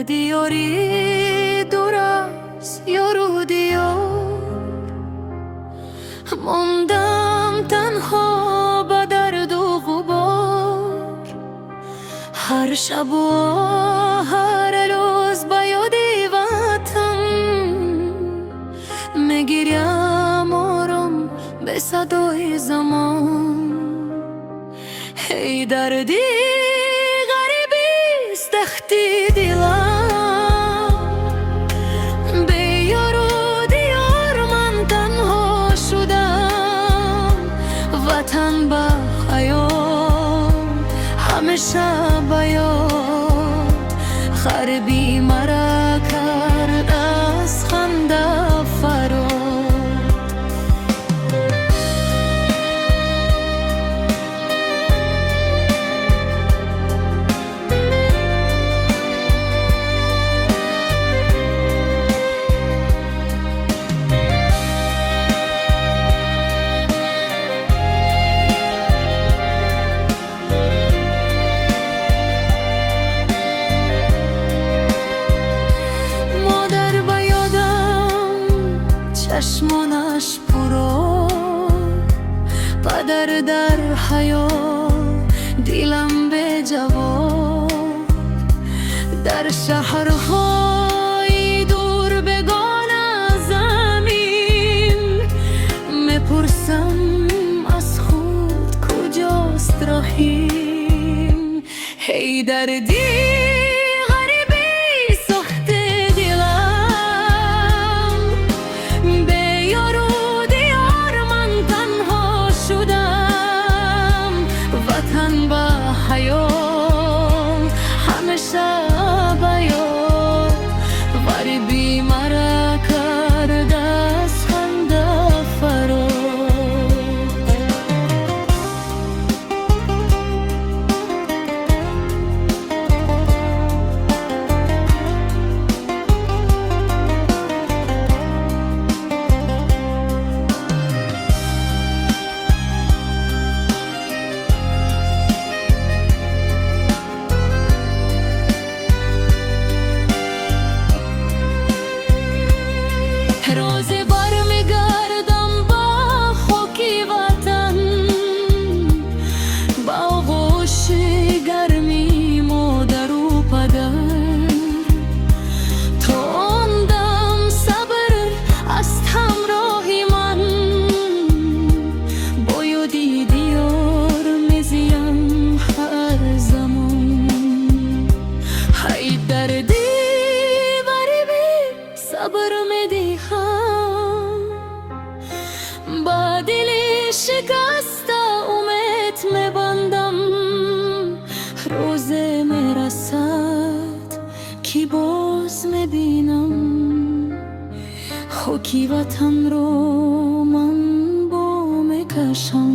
دیاری دور از یارو دیار موندم تنها با درد و غبار. هر شب و هر روز با یادی وطن میگیرم آرام به صدای زمان. هی دردی غریبی است تختی دلم، به یار و دیار من تنها شدم. وطن با خیال همیشه با یاد، غریبی مرا کرد از خنده فرار. چشمانش پرو، پدر در حیات دلم به جواب. در شهرهای دور بگانه زمین میپرسم از خود کجاست راهیم. هی دردی روزی بار میگردم با خاکی وطن، با آغوش گرمی مادر و پدر. تو آن دم صبر است همراهی من، با یادی دیار میزیم هر زمان. هی دردی غریبی صبر میدی با دلی شکسته امید میبندم. روز میرسد که باز میبینم خاکی وطن رو من با میکشم.